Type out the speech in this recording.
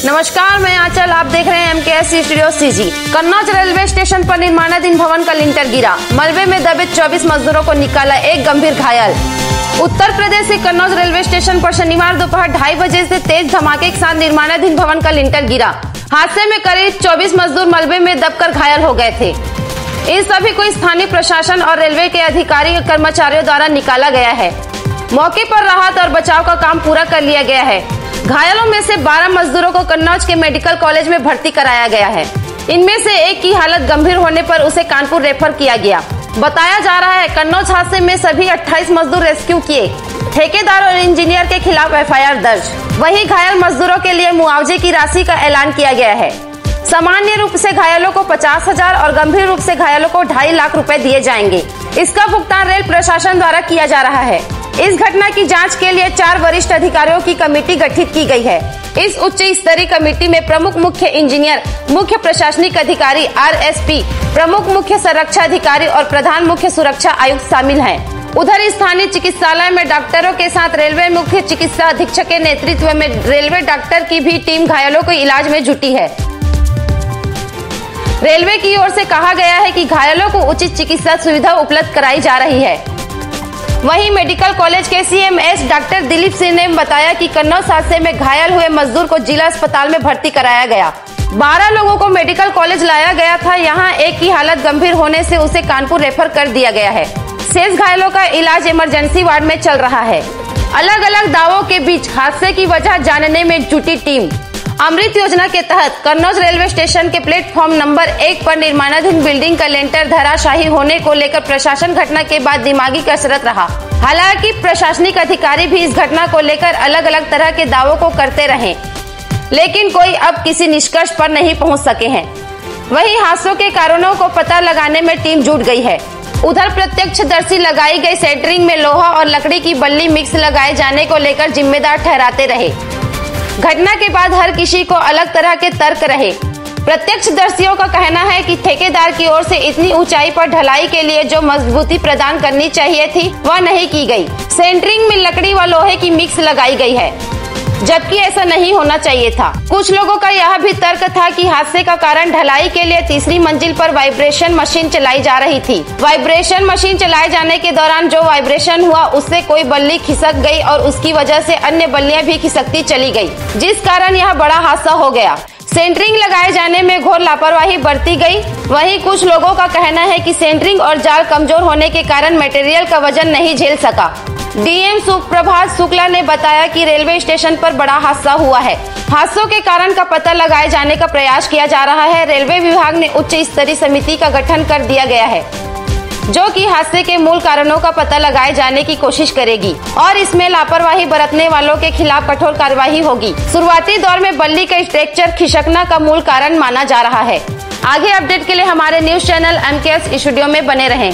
नमस्कार, मैं आंचल। आप देख रहे हैं MKS studio CG। Kannauj railway station पर निर्माणाधीन भवन का लिंटर गिरा, मलबे में दबे 24 मजदूरों को निकाला, एक गंभीर घायल। उत्तर प्रदेश के कन्नौज रेलवे स्टेशन पर शनिवार दोपहर 2:30 बजे से तेज धमाके के साथ निर्माणाधीन भवन का लिंटर गिरा। हादसे में करीब 24 मजदूर मलबे में दबकर घायल हो गए थे। इन सभी को स्थानीय प्रशासन और रेलवे के अधिकारी और कर्मचारियों द्वारा निकाला गया है। मौके पर राहत और बचाव का काम पूरा कर लिया गया है। घायलों में से 12 मजदूरों को कन्नौज के मेडिकल कॉलेज में भर्ती कराया गया है। इनमें से एक की हालत गंभीर होने पर उसे कानपुर रेफर किया गया। बताया जा रहा है कन्नौज हादसे में सभी 28 मजदूर रेस्क्यू किए। ठेकेदार और इंजीनियर के खिलाफ FIR दर्ज। वहीं घायल मजदूरों के लिए मुआवजे की राशि का ऐलान किया गया है। सामान्य रूप से घायलों को 50,000 और गंभीर रूप से घायलों को 2.5 लाख रुपए दिए जाएंगे। इसका भुगतान रेल प्रशासन द्वारा किया जा रहा है। इस घटना की जांच के लिए 4 वरिष्ठ अधिकारियों की कमेटी गठित की गई है। इस उच्च स्तरीय कमेटी में प्रमुख मुख्य इंजीनियर, मुख्य प्रशासनिक अधिकारी RSP, प्रमुख मुख्य संरक्षा अधिकारी और प्रधान मुख्य सुरक्षा आयुक्त शामिल हैं। उधर स्थानीय चिकित्सालय में डॉक्टरों के साथ रेलवे मुख्य चिकित्सा अधीक्षक के नेतृत्व में रेलवे डॉक्टर की भी टीम घायलों को इलाज में जुटी है। रेलवे की ओर से कहा गया है कि घायलों को उचित चिकित्सा सुविधा उपलब्ध कराई जा रही है। वहीं मेडिकल कॉलेज के CMS डॉक्टर दिलीप सिंह ने बताया कि कन्नौज हादसे में घायल हुए मजदूर को जिला अस्पताल में भर्ती कराया गया। 12 लोगों को मेडिकल कॉलेज लाया गया था। यहां एक की हालत गंभीर होने से उसे कानपुर रेफर कर दिया गया है। शेष घायलों का इलाज इमरजेंसी वार्ड में चल रहा है। अलग अलग दावों के बीच हादसे की वजह जानने में जुटी टीम। अमृत योजना के तहत कन्नौज रेलवे स्टेशन के प्लेटफॉर्म नंबर 1 पर निर्माणाधीन बिल्डिंग का लेंटर धराशायी होने को लेकर प्रशासन घटना के बाद दिमागी कसरत रहा। हालांकि प्रशासनिक अधिकारी भी इस घटना को लेकर अलग अलग तरह के दावों को करते रहे, लेकिन कोई अब किसी निष्कर्ष पर नहीं पहुंच सके हैं। वहीं हादसों के कारणों को पता लगाने में टीम जुट गई है। उधर प्रत्यक्षदर्शी लगाई गई सेंटरिंग में लोहा और लकड़ी की बल्ली मिक्स लगाए जाने को लेकर जिम्मेदार ठहराते रहे। घटना के बाद हर किसी को अलग तरह के तर्क रहे। प्रत्यक्षदर्शियों का कहना है कि ठेकेदार की ओर से इतनी ऊंचाई पर ढलाई के लिए जो मजबूती प्रदान करनी चाहिए थी वह नहीं की गई। सेंटरिंग में लकड़ी व लोहे की मिक्स लगाई गई है, जबकि ऐसा नहीं होना चाहिए था। कुछ लोगों का यह भी तर्क था कि हादसे का कारण ढलाई के लिए तीसरी मंजिल पर वाइब्रेशन मशीन चलाई जा रही थी। वाइब्रेशन मशीन चलाए जाने के दौरान जो वाइब्रेशन हुआ उससे कोई बल्ली खिसक गई और उसकी वजह से अन्य बल्लियां भी खिसकती चली गई, जिस कारण यह बड़ा हादसा हो गया। सेंटरिंग लगाए जाने में घोर लापरवाही बरती गई। वहीं कुछ लोगों का कहना है कि सेंटरिंग और जाल कमजोर होने के कारण मटेरियल का वजन नहीं झेल सका। DM सुप्रभात शुक्ला ने बताया कि रेलवे स्टेशन पर बड़ा हादसा हुआ है। हादसों के कारण का पता लगाए जाने का प्रयास किया जा रहा है। रेलवे विभाग ने उच्च स्तरीय समिति का गठन कर दिया गया है, जो कि हादसे के मूल कारणों का पता लगाए जाने की कोशिश करेगी और इसमें लापरवाही बरतने वालों के खिलाफ कठोर कार्रवाई होगी। शुरुआती दौर में बल्ली का स्ट्रक्चर खिसकना का मूल कारण माना जा रहा है। आगे अपडेट के लिए हमारे न्यूज चैनल MKS स्टूडियो में बने रहें।